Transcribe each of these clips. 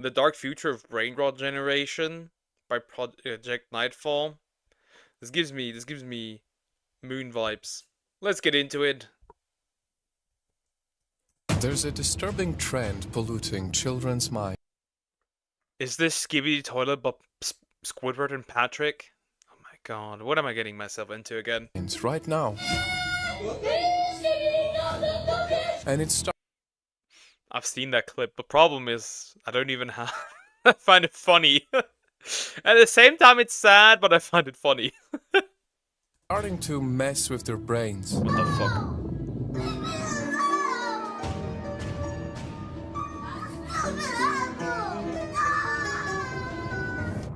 The Dark Future of Brain Rot Generation by Project Nightfall. This gives me moon vibes. Let's get into it. There's a disturbing trend polluting children's minds. Is this Skibidi Toilet but Squidward and Patrick? Oh my god, what am I getting myself into again? Right now. And it's I've seen that clip. The problem is, I don't even have... I find it funny. At the same time, it's sad, but I find it funny. starting to mess with their brains. What the fuck?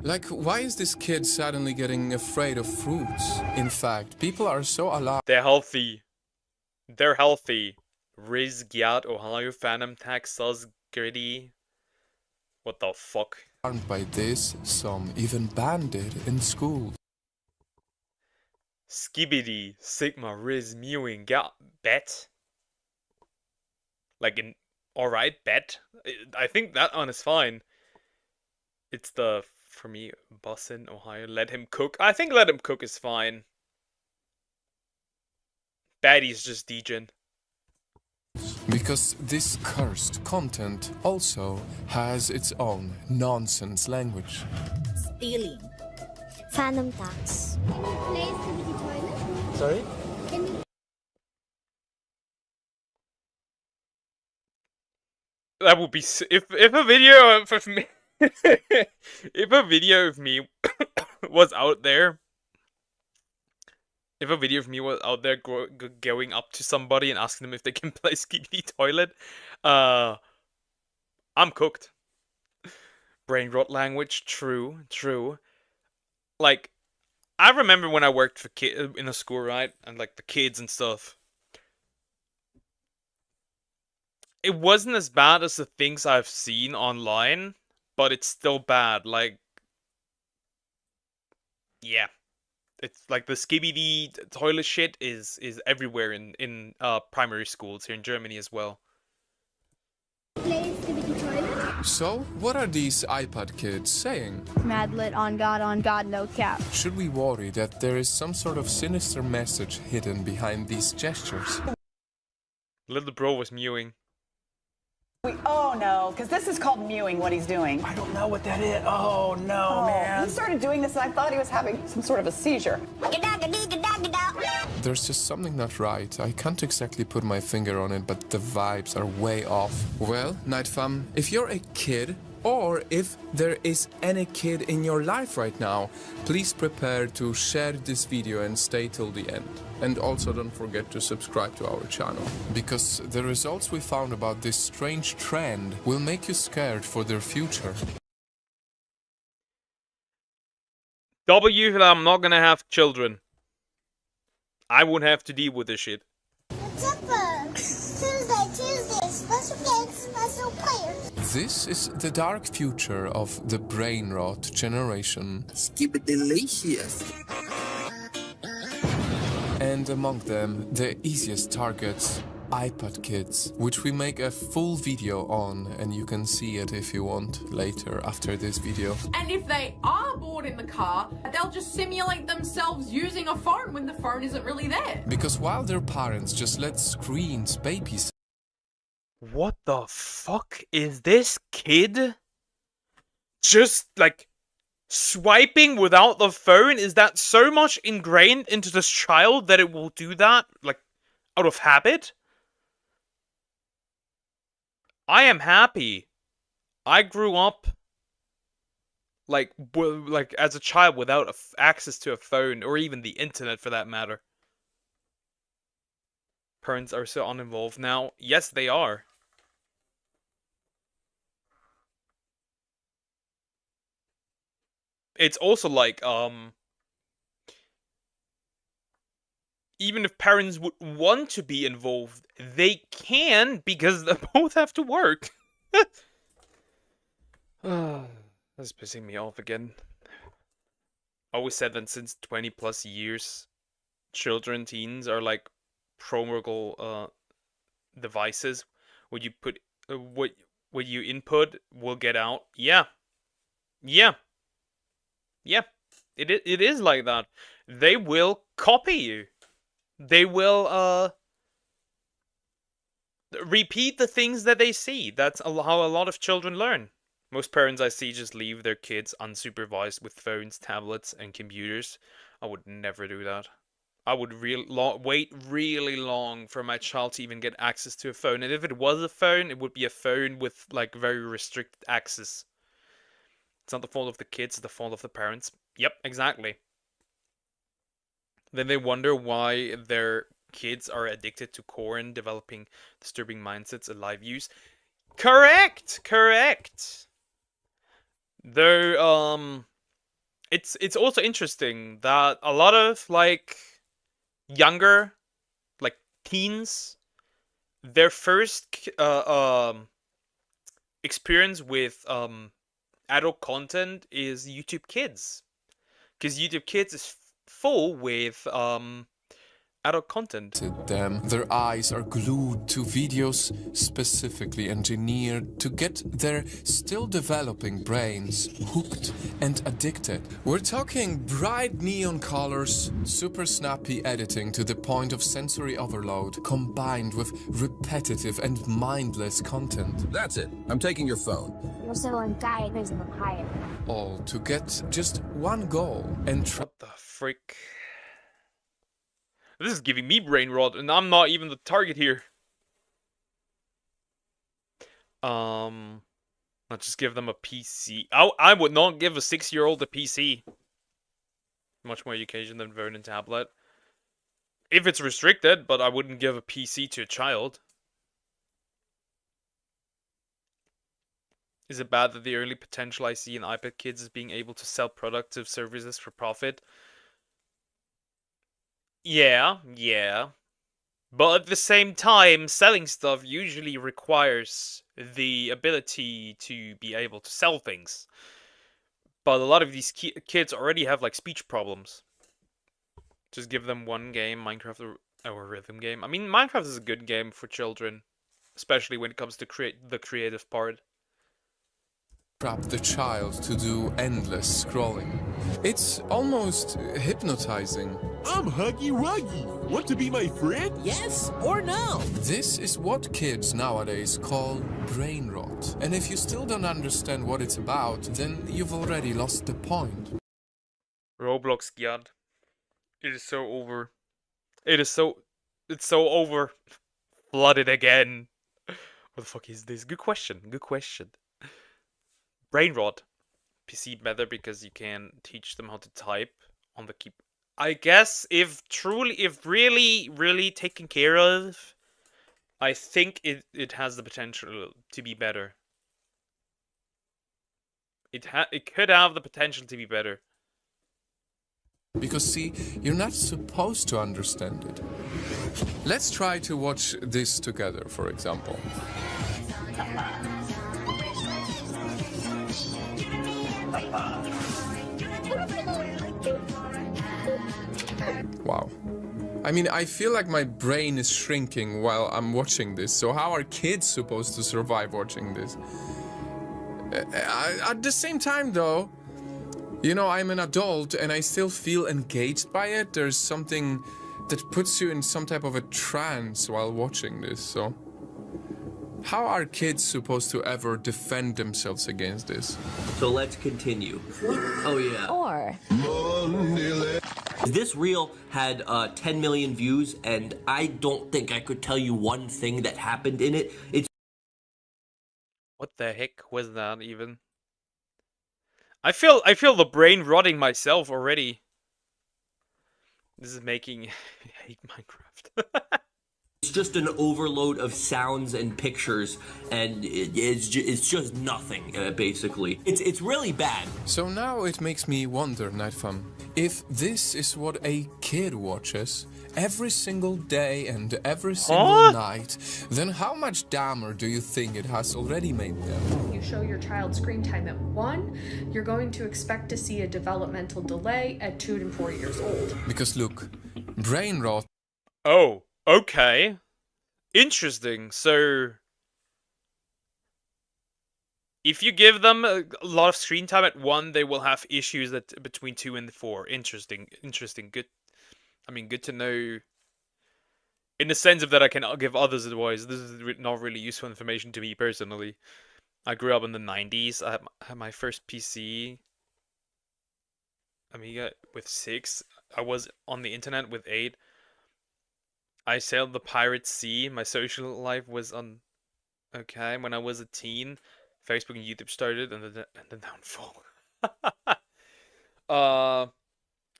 Like, why is this kid suddenly getting afraid of fruits? In fact, people are so alarmed. They're healthy. They're healthy. Riz, Gyat, Ohio, Phantom, Texas, Gritty. What the fuck? By this, some even banned it in school. Skibidi, Sigma, Riz, Mewing, Gyat, Bet. Like in, alright, Bet. I think that one is fine. It's the, for me, Bussin, Ohio, Let Him Cook. I think Let Him Cook is fine. Baddie's just degen. Because this cursed content also has its own nonsense language. Stealing. Phantom tax. Can you play Skibidi Toilet? Sorry? Can you... That would be if a video of me if a video of me was out there. If a video of me was out there going up to somebody and asking them if they can play Skibidi Toilet, I'm cooked. Brain rot language, true. Like, I remember when I worked for in a school, right, and like the kids and stuff. It wasn't as bad as the things I've seen online, but it's still bad. Like, yeah. It's like the Skibidi Toilet shit is everywhere in primary schools here in Germany as well. Play Skibidi Toilet? So, what are these iPad kids saying? Mad lit on God, no cap. Should we worry that there is some sort of sinister message hidden behind these gestures? Little bro was mewing. Oh no, because this is called mewing, what he's doing. I don't know what that is. Oh no, man. He started doing this and I thought he was having some sort of a seizure. There's just something not right. I can't exactly put my finger on it, but the vibes are way off. Well, Night Fam, if you're a kid, or if there is any kid in your life right now, please prepare to share this video and stay till the end. And also don't forget to subscribe to our channel, because the results we found about this strange trend will make you scared for their future. I'm not gonna have children. I won't have to deal with this shit. Tuber. Tuesday. Special games, special players. This is the dark future of the brain rot generation. Skibidi-delicious. And among them, the easiest targets, iPad kids, which we make a full video on, and you can see it if you want later after this video. And if they are bored in the car, they'll just simulate themselves using a phone when the phone isn't really there. Because while their parents just let screens babysit, What the fuck is this kid? Just like swiping without the phone? Is that so much ingrained into this child that it will do that, like, out of habit? I am happy. I grew up like as a child without access to a phone or even the internet for that matter. Parents are so uninvolved now. Yes, they are. It's also like, even if parents would want to be involved, they can because they both have to work. That's pissing me off again. I always said that since 20 plus years, teens are like programmable devices where you put what you input will get out. Yeah. Yeah. Yeah. It is like that. They will copy you. They will repeat the things that they see. That's how a lot of children learn. Most parents I see just leave their kids unsupervised with phones, tablets, and computers. I would never do that. I would wait really long for my child to even get access to a phone. And if it was a phone, it would be a phone with like very restricted access. It's not the fault of the kids, it's the fault of the parents. Yep, exactly. Then they wonder why their kids are addicted to corn, developing disturbing mindsets and live views. Correct. Though, it's also interesting that a lot of like younger, like teens, their first experience with adult content is YouTube Kids, because YouTube Kids is full with adult content. Them. Their eyes are glued to videos specifically engineered to get their still developing brains hooked and addicted. We're talking bright neon colors, super snappy editing to the point of sensory overload, combined with repetitive and mindless content. That's it. I'm taking your phone. All to get just one goal and What the frick? This is giving me brain rot, and I'm not even the target here. Not just give them a PC. I would not give a 6-year-old a PC. Much more education than phone and tablet. If it's restricted, but I wouldn't give a PC to a child. Is it bad that the only potential I see in iPad kids is being able to sell productive services for profit? Yeah. But at the same time, selling stuff usually requires the ability to be able to sell things. But a lot of these kids already have like speech problems. Just give them one game, Minecraft or a rhythm game. I mean, Minecraft is a good game for children, especially when it comes to the creative part. trap the child to do endless scrolling. It's almost hypnotizing. I'm Huggy Wuggy. Want to be my friend? Yes or no? This is what kids nowadays call brain rot. And if you still don't understand what it's about, then you've already lost the point. Roblox, Gyad. It is so over. It's so over. Flooded again. What the fuck is this? Good question. Brain rot. PC better because you can teach them how to type on the keyboard. I guess if really taken care of, I think it has the potential to be better. It could have the potential to be better. Because see, you're not supposed to understand it. Let's try to watch this together, for example. Wow. I mean, I feel like my brain is shrinking while I'm watching this. So how are kids supposed to survive watching this? At the same time, though, you know, I'm an adult and I still feel engaged by it. There's something that puts you in some type of a trance while watching this, so... How are kids supposed to ever defend themselves against this? So let's continue. Oh yeah. Or This reel had 10 million views, and I don't think I could tell you one thing that happened in it. It's What the heck was that even? I feel the brain rotting myself already. This is making me hate Minecraft. It's just an overload of sounds and pictures, and it's just nothing, basically. It's really bad. So now it makes me wonder, Nightfam, if this is what a kid watches every single day and every single night, then how much dumber do you think it has already made them? You show your child screen time at 1, you're going to expect to see a developmental delay at 2 and 4 years old. Because look, brain rot... Oh, okay. Interesting. So If you give them a lot of screen time at 1, they will have issues at between 2 and 4. Interesting. Good. I mean, good to know. In the sense of that I can give others advice. This is not really useful information to me personally. I grew up in the 90s. I had my first PC Amiga with 6. I was on the internet with 8. I sailed the pirate sea. My social life was on okay. When I was a teen, Facebook and YouTube started, and the downfall.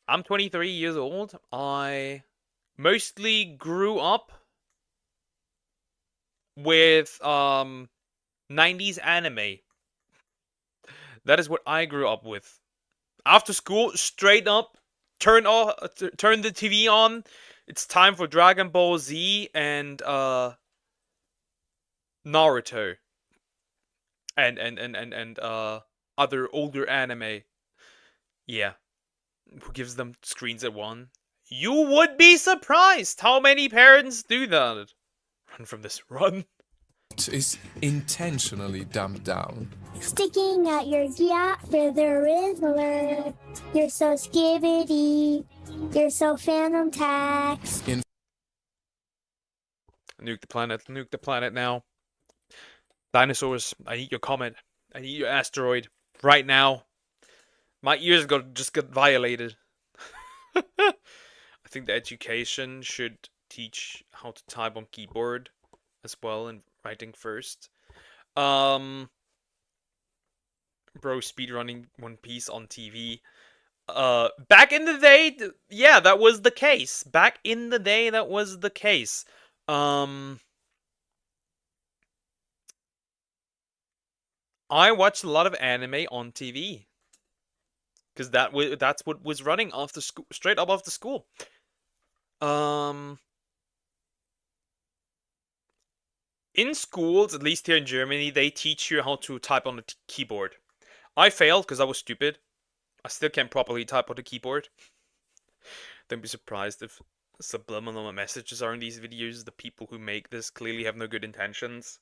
I'm 23 years old. I mostly grew up with 90s anime. That is what I grew up with. After school, straight up, turn the TV on. It's time for Dragon Ball Z and Naruto and other older anime. Yeah, who gives them screens at 1? You would be surprised how many parents do that. Run from this, run. Is intentionally dumbed down. Sticking out your yacht for the Riddler. You're so skibbity. You're so Phantom Tax. Nuke the planet now. Dinosaurs, I need your comet. I need your asteroid. Right now. My ears just got violated. I think the education should teach how to type on keyboard as well and writing first. Bro, speedrunning One Piece on TV. Back in the day, yeah, that was the case. Back in the day, that was the case. I watched a lot of anime on TV because that's what was running after school, straight up after school. In schools, at least here in Germany, they teach you how to type on the keyboard. I failed because I was stupid. I still can't properly type on the keyboard. Don't be surprised if subliminal messages are in these videos. The people who make this clearly have no good intentions.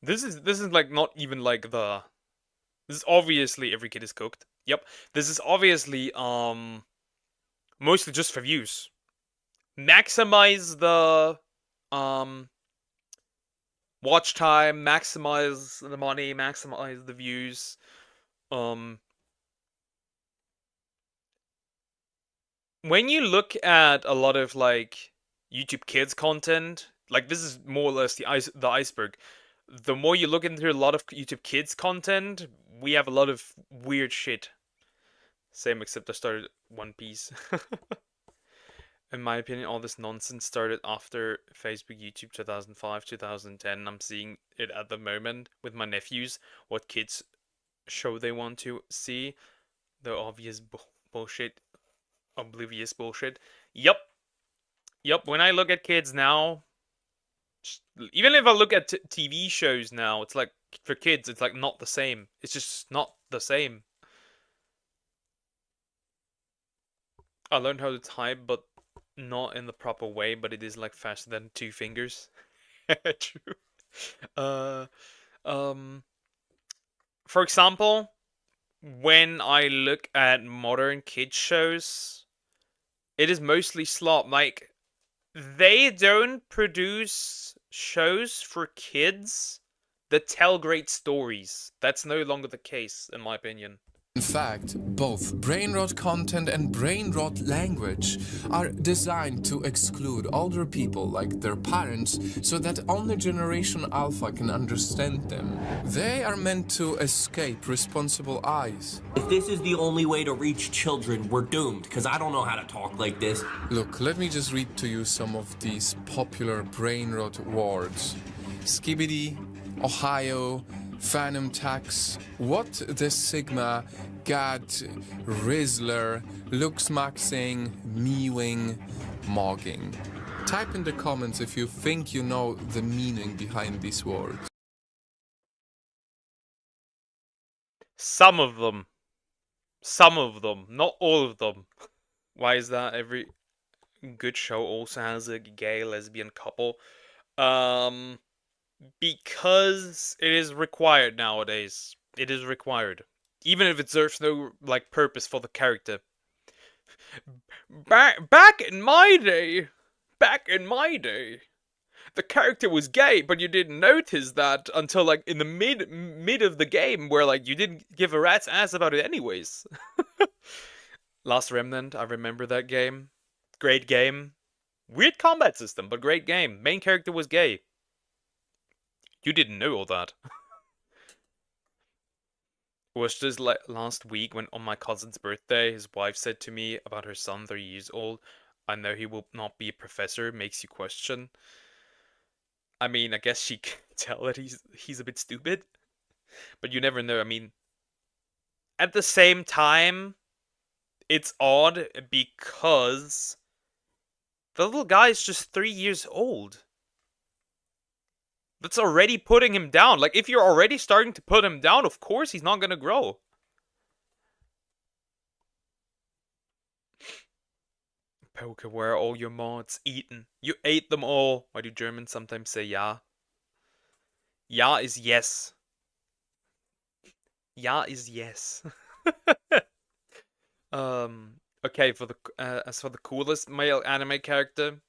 This is like not even like the. This is obviously every kid is cooked. Yep. This is obviously mostly just for views. Maximize the watch time, maximize the money, maximize the views. When you look at a lot of like YouTube Kids content, like this is more or less the iceberg. The more you look into a lot of YouTube Kids content, we have a lot of weird shit. Same, except I started One Piece. In my opinion, all this nonsense started after Facebook, YouTube 2005, 2010. I'm seeing it at the moment with my nephews, what kids show they want to see. The obvious bullshit, oblivious bullshit. Yep. When I look at kids now, even if I look at TV shows now, it's like, for kids, it's like not the same. It's just not the same. I learned how to type, but not in the proper way, but it is like faster than 2 fingers. True. For example, when I look at modern kids shows, it is mostly slop. Like, they don't produce shows for kids that tell great stories. That's no longer the case, in my opinion. In fact, both brain rot content and brain rot language are designed to exclude older people like their parents so that only Generation Alpha can understand them. They are meant to escape responsible eyes. If this is the only way to reach children, we're doomed, because I don't know how to talk like this. Look, let me just read to you some of these popular brain rot words. Skibbity, Ohio, Phantom Tax, What the Sigma, Gad, Rizzler, Lux Maxing, Mewing, Mogging. Type in the comments if you think you know the meaning behind these words. Some of them. Not all of them. Why is that? Every good show also has a gay lesbian couple. Because it is required nowadays. It is required. Even if it serves no, like, purpose for the character. Back in my day, the character was gay, but you didn't notice that until like in the mid of the game, where like you didn't give a rat's ass about it anyways. Last Remnant, I remember that game. Great game. Weird combat system, but great game. Main character was gay. You didn't know all that. It was just like last week when on my cousin's birthday, his wife said to me about her son, 3 years old, I know he will not be a professor, makes you question. I mean, I guess she can tell that he's a bit stupid. But you never know. I mean, at the same time, it's odd because the little guy is just 3 years old. That's already putting him down. Like, if you're already starting to put him down, of course he's not gonna grow. Poker, where are all your mods eaten? You ate them all. Why do Germans sometimes say ja? Ja is yes. Ja is yes. Okay, for the as for the coolest male anime character,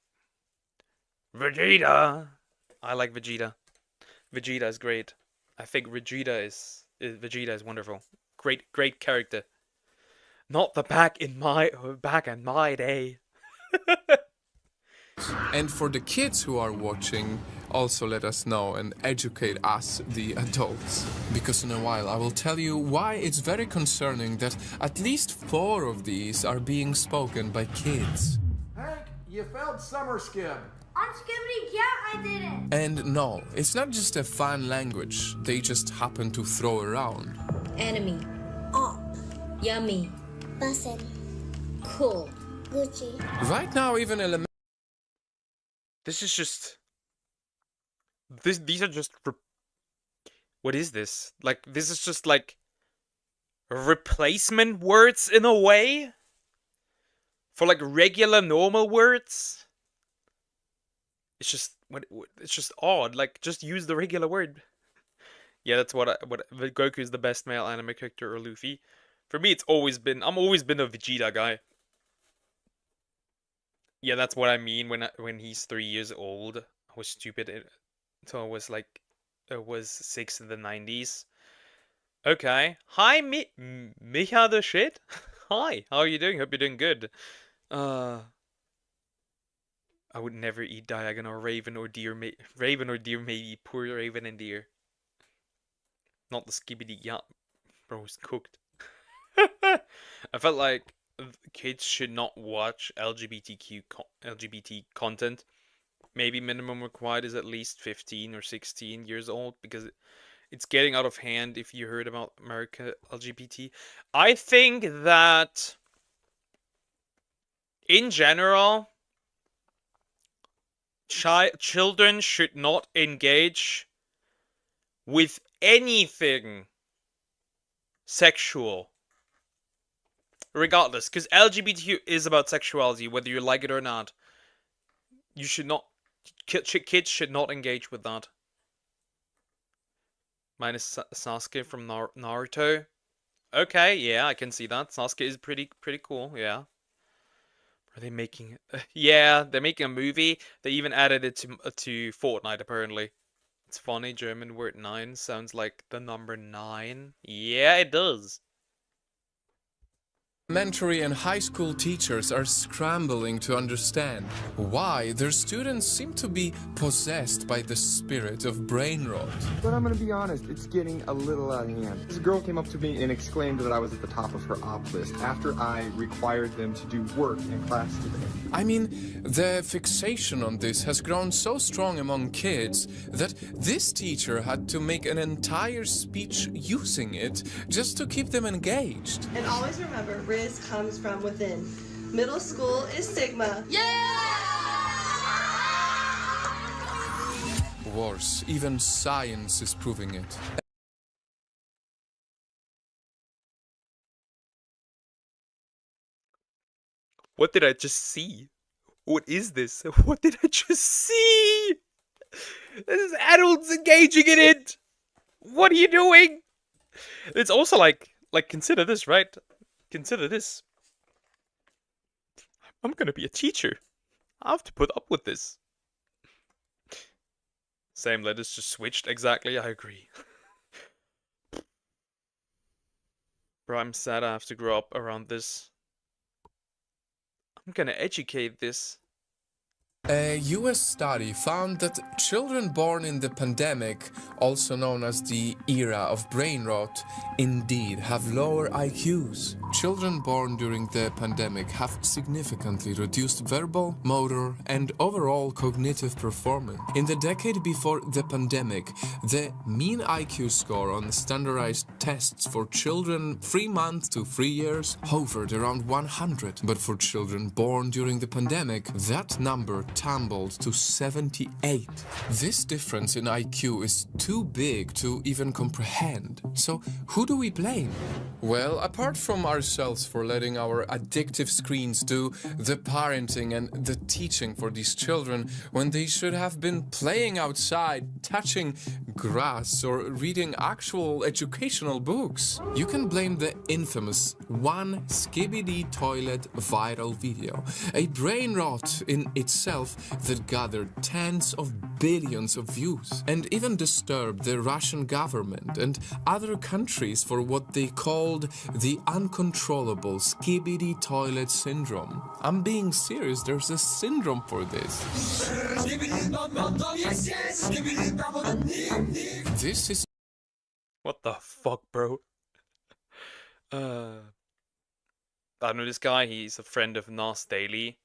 Vegeta. I like Vegeta. Vegeta is great. I think Vegeta is wonderful. Great character. Not the back in my day. And for the kids who are watching, also let us know and educate us, the adults. Because in a while I will tell you why it's very concerning that at least 4 of these are being spoken by kids. Hank, you failed summer skib. On Skibbity, yeah, I did it. And no, it's not just a fun language they just happen to throw around. Enemy. Up. Yummy. Bussin'. Cool. Gucci. Right now even This is just. These are just. What is this? Like, this is just like. Replacement words in a way? For like regular normal words? It's just. It's just odd. Like, just use the regular word. Yeah, that's what Goku is the best male anime character, or Luffy. For me, I'm always been a Vegeta guy. Yeah, that's what I mean when he's 3 years old. I was stupid until I was 6 in the 90s. Okay. Hi, Micha the shit. Hi, how are you doing? Hope you're doing good. I would never eat Diagon or Raven or Deer. Raven or Deer, maybe. Poor Raven and Deer. Not the skibidi. Yeah, bro, it's cooked. I felt like kids should not watch LGBT content. Maybe minimum required is at least 15 or 16 years old, because it's getting out of hand. If you heard about America LGBT, I think that in general, children should not engage with anything sexual, regardless, because LGBT is about sexuality, whether you like it or not. You should not. Kids should not engage with that. Minus Sasuke from Naruto. Okay, yeah, I can see that. Sasuke is pretty cool. Yeah. Are they making? Yeah, they're making a movie. They even added it to Fortnite. Apparently, it's funny. German word 9 sounds like the number 9. Yeah, it does. Elementary and high school teachers are scrambling to understand why their students seem to be possessed by the spirit of brain rot. But I'm gonna be honest, it's getting a little out of hand. This girl came up to me and exclaimed that I was at the top of her op list after I required them to do work in class today. I mean, the fixation on this has grown so strong among kids that this teacher had to make an entire speech using it just to keep them engaged. And always remember, Riz comes from within. Middle school is Sigma. Worse, even science is proving it. What did I just see? What is this? What did I just see? This is adults engaging in it. What are you doing? It's also like consider this, right? Consider this. I'm gonna be a teacher. I have to put up with this. Same letters just switched exactly. I agree. Bro, I'm sad I have to grow up around this. I'm gonna educate this. A US study found that children born in the pandemic, also known as the era of brain rot, indeed have lower IQs. Children born during the pandemic have significantly reduced verbal, motor, and overall cognitive performance. In the decade before the pandemic, the mean IQ score on standardized tests for children 3 months to 3 years hovered around 100. But for children born during the pandemic, that number tumbled to 78. This difference in IQ is too big to even comprehend. So who do we blame? Well, apart from ourselves for letting our addictive screens do the parenting and the teaching for these children when they should have been playing outside, touching grass, or reading actual educational books. You can blame the infamous one skibidi toilet viral video, a brain rot in itself that gathered tens of billions of views and even disturbed the Russian government and other countries for what they called the uncontrollable skibidi toilet syndrome. I'm being serious, there's a syndrome for this. This is... What the fuck, bro? I don't know this guy, he's a friend of Nas Daily.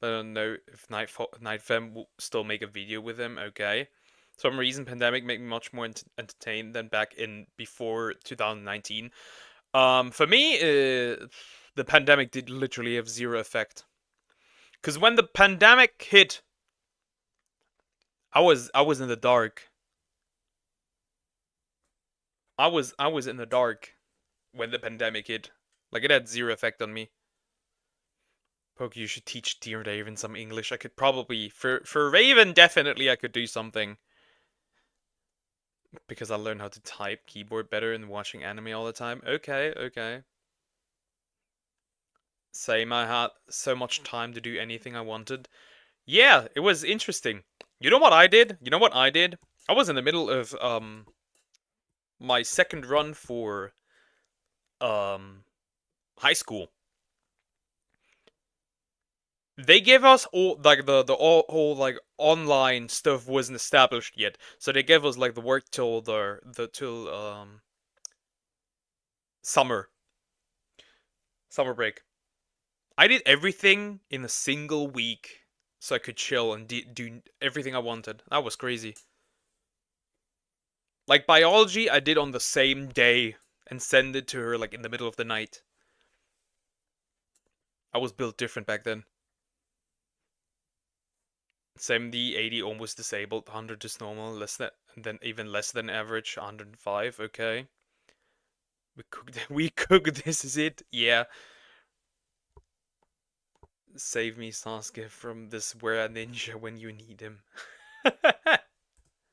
I don't know if Nightfem will still make a video with him, okay. For some reason, pandemic made me much more entertained than back in before 2019. For me, the pandemic did literally have zero effect. Because when the pandemic hit, I was in the dark. I was in the dark when the pandemic hit. Like, it had zero effect on me. Poke, you should teach Dear Raven some English. I could probably, for Raven, definitely I could do something. Because I learned how to type keyboard better than watching anime all the time. Okay, okay. Same, I had so much time to do anything I wanted. Yeah, it was interesting. You know what I did? You know what I did? I was in the middle of, my second run for, high school. They gave us all like the whole like online stuff wasn't established yet, so they gave us like the work till till summer break. I did everything in a single week, so I could chill and do everything I wanted. That was crazy. Like biology, I did on the same day and send it to her like in the middle of the night. I was built different back then. 70, 80 almost disabled, 100 is normal, less than even less than average, 105, okay. We cooked, this is it, yeah. Save me, Sasuke, from this were ninja when you need him.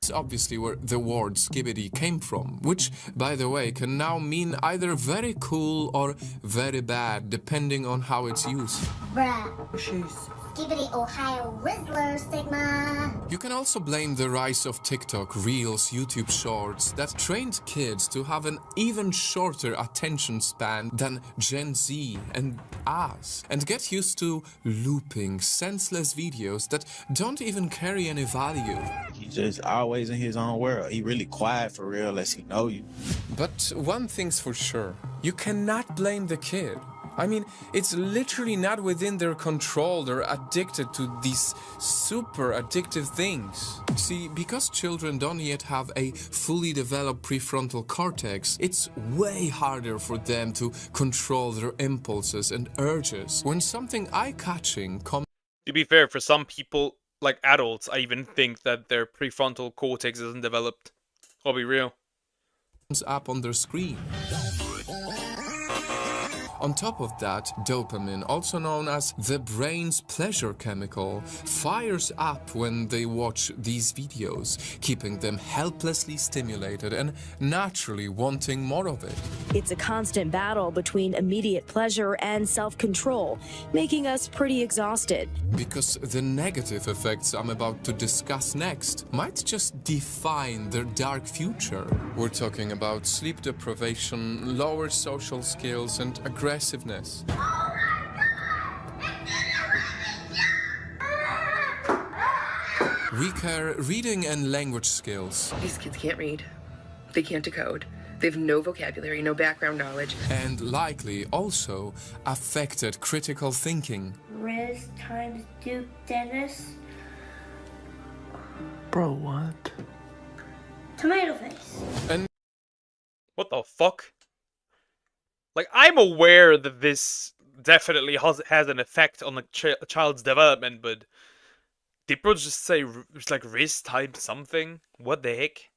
It's obviously where the word skibidi came from, which, by the way, can now mean either very cool or very bad, depending on how it's used. Bruh. Shoes. Skibidi Ohio Rizzler, Sigma. You can also blame the rise of TikTok, Reels, YouTube Shorts that trained kids to have an even shorter attention span than Gen Z and us, and get used to looping, senseless videos that don't even carry any value. He's just always in his own world. He really quiet for real unless he know you. But one thing's for sure, you cannot blame the kid. I mean, it's literally not within their control. They're addicted to these super addictive things. See, because children don't yet have a fully developed prefrontal cortex, it's way harder for them to control their impulses and urges. When something eye-catching comes... To be fair, for some people, like adults, I even think that their prefrontal cortex isn't developed. I'll be real. ...up on their screen. On top of that, dopamine, also known as the brain's pleasure chemical, fires up when they watch these videos, keeping them helplessly stimulated and naturally wanting more of it. It's a constant battle between immediate pleasure and self-control, making us pretty exhausted. Because the negative effects I'm about to discuss next might just define their dark future. We're talking about sleep deprivation, lower social skills, and aggressiveness. Weaker reading and language skills. These kids can't read. They can't decode. They have no vocabulary, no background knowledge. And likely also affected critical thinking. Riz times Duke Dennis. Bro, what? Tomato face. And what the fuck? Like, I'm aware that this definitely has an effect on the child's development, but did bro just say it's like Riz type something? What the heck?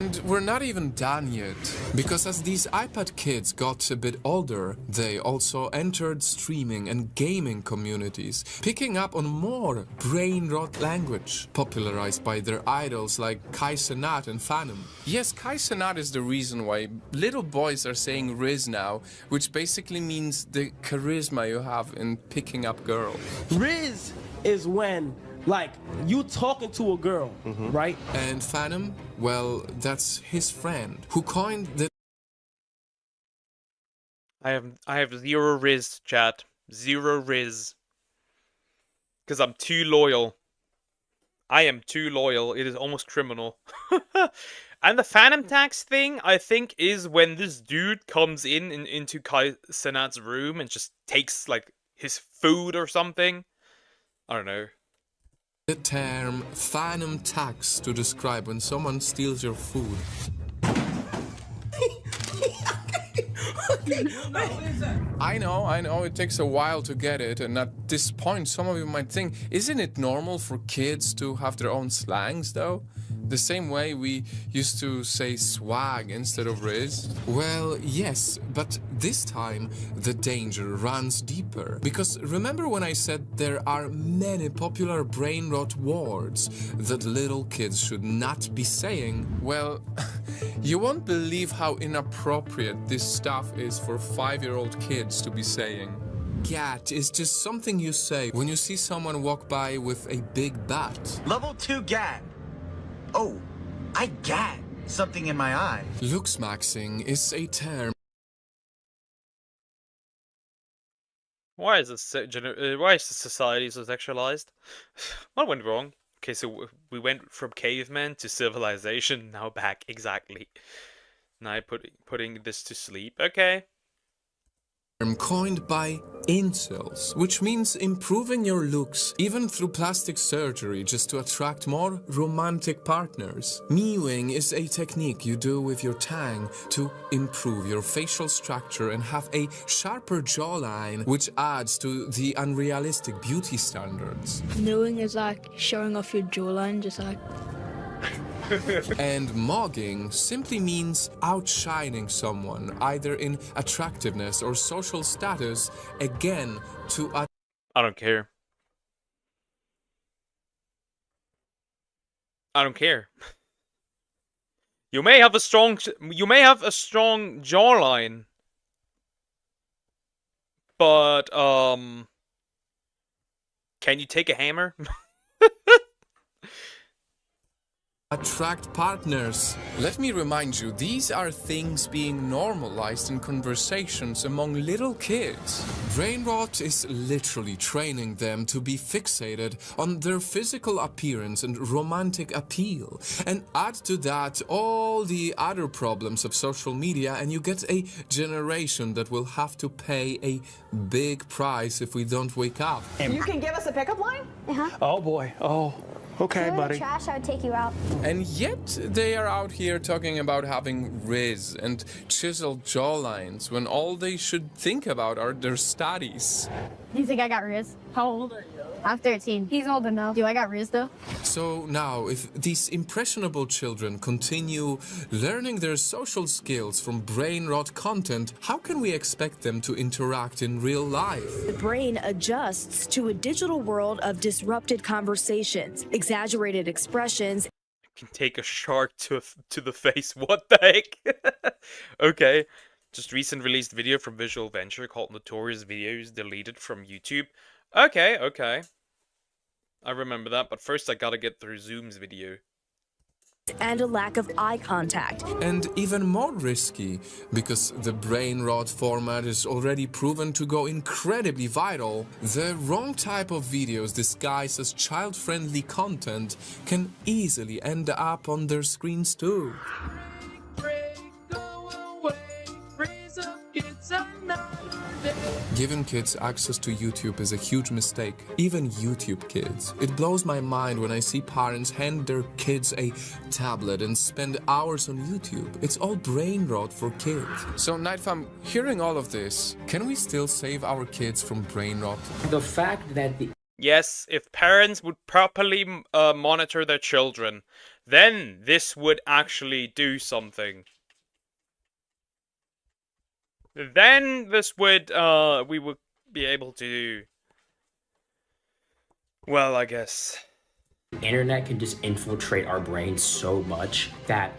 And we're not even done yet, because as these iPad kids got a bit older, they also entered streaming and gaming communities, picking up on more brain-rot language, popularized by their idols like Kai Cenat and Phantom. Yes, Kai Cenat is the reason why little boys are saying Riz now, which basically means the charisma you have in picking up girls. Riz is when, like, you talking to a girl, right? And Phantom, well, that's his friend who coined the... I have zero Riz, chat. Zero Riz. Because I'm too loyal. I am too loyal. It is almost criminal. And the Phantom Tax thing, I think, is when this dude comes into Kai Cenat's room and just takes, like, his food or something. I don't know. The term phantom tax to describe when someone steals your food. I know, it takes a while to get it, and at this point some of you might think, isn't it normal for kids to have their own slangs though? The same way we used to say swag instead of Riz? Well, yes, but this time the danger runs deeper. Because remember when I said there are many popular brain rot words that little kids should not be saying? Well, you won't believe how inappropriate this stuff is for 5-year-old kids to be saying. Gat is just something you say when you see someone walk by with a big bat. Level 2 gat. Oh, I got something in my eye. Looksmaxing is a term. Why is this why is the society so sexualized? What went wrong? Okay, so we went from caveman to civilization, now back exactly. Now putting this to sleep. Okay. Coined by incels, which means improving your looks, even through plastic surgery, just to attract more romantic partners. Mewing is a technique you do with your tongue to improve your facial structure and have a sharper jawline, which adds to the unrealistic beauty standards. Mewing is like showing off your jawline, just like... And mogging simply means outshining someone, either in attractiveness or social status, again to... I don't care. I don't care. You may have a strong jawline, but can you take a hammer? Attract partners. Let me remind you, these are things being normalized in conversations among little kids. Brain rot is literally training them to be fixated on their physical appearance and romantic appeal. And add to that all the other problems of social media and you get a generation that will have to pay a big price if we don't wake up. You can give us a pickup line? Oh boy, oh. Okay, buddy. Trash, I would take you out. And yet they are out here talking about having Riz and chiseled jawlines when all they should think about are their studies. You think I got Riz? How old are you? I'm 13. He's old enough. Do I got Riz though? So now, if these impressionable children continue learning their social skills from brain rot content, how can we expect them to interact in real life? The brain adjusts to a digital world of disrupted conversations, exaggerated expressions. Can take a shark to the face. What the heck? Okay. Just recent released video from Visual Venture called Notorious Videos Deleted from YouTube. Okay, okay. I remember that, but first I gotta get through Zoom's video. And a lack of eye contact. And even more risky, because the brain rot format is already proven to go incredibly viral, the wrong type of videos disguised as child-friendly content can easily end up on their screens too. Giving kids access to YouTube is a huge mistake. Even YouTube kids. It blows my mind when I see parents hand their kids a tablet and spend hours on YouTube. It's all brain rot for kids. So, Nightfam, hearing all of this, can we still save our kids from brain rot? The fact that Yes, if parents would properly monitor their children, then this would actually do something. Then this would, we would be able to, well, I guess. The internet can just infiltrate our brains so much that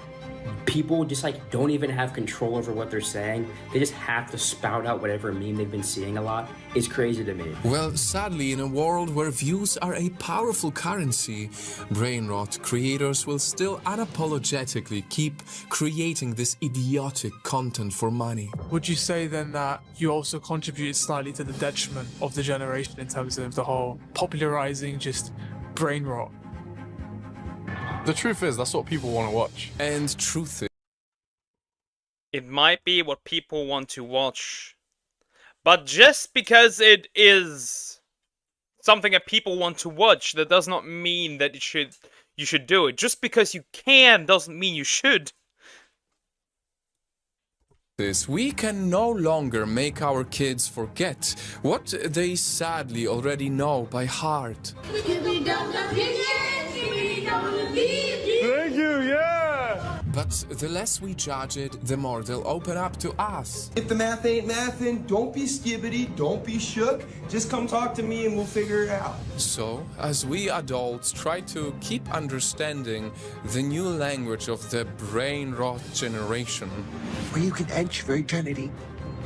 people just like don't even have control over what they're saying. They just have to spout out whatever meme they've been seeing a lot. It's crazy to me. Well, sadly, in a world where views are a powerful currency, brain rot creators will still unapologetically keep creating this idiotic content for money. Would you say then that you also contributed slightly to the detriment of the generation in terms of the whole popularizing just brain rot? The truth is, that's what people want to watch. And truth is, it might be what people want to watch. But just because it is something that people want to watch, that does not mean that you should do it. Just because you can doesn't mean you should. we can no longer make our kids forget what they sadly already know by heart. Thank you, yeah! But the less we judge it, the more they'll open up to us. If the math ain't mathin', don't be skibbity, don't be shook. Just come talk to me and we'll figure it out. So, as we adults try to keep understanding the new language of the brain rot generation, where you can enter virginity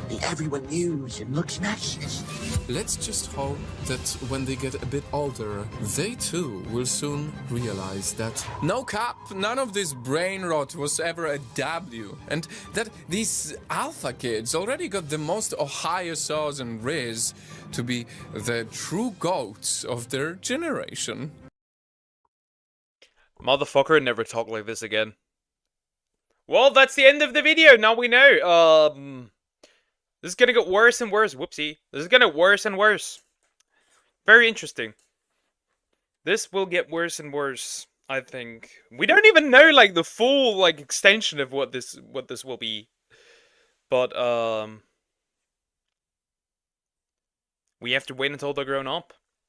and everyone news and looks nice. Let's just hope that when they get a bit older, they too will soon realize that no cap, none of this brain rot was ever a W, and that these alpha kids already got the most Ohio sauce and Riz to be the true goats of their generation. Motherfucker, never talk like this again. Well, that's the end of the video. Now we know. This is gonna get worse and worse. Whoopsie. This is gonna get worse and worse. Very interesting. This will get worse and worse, I think. We don't even know, like, the full, like, extension of what this will be. But, we have to wait until they're grown up.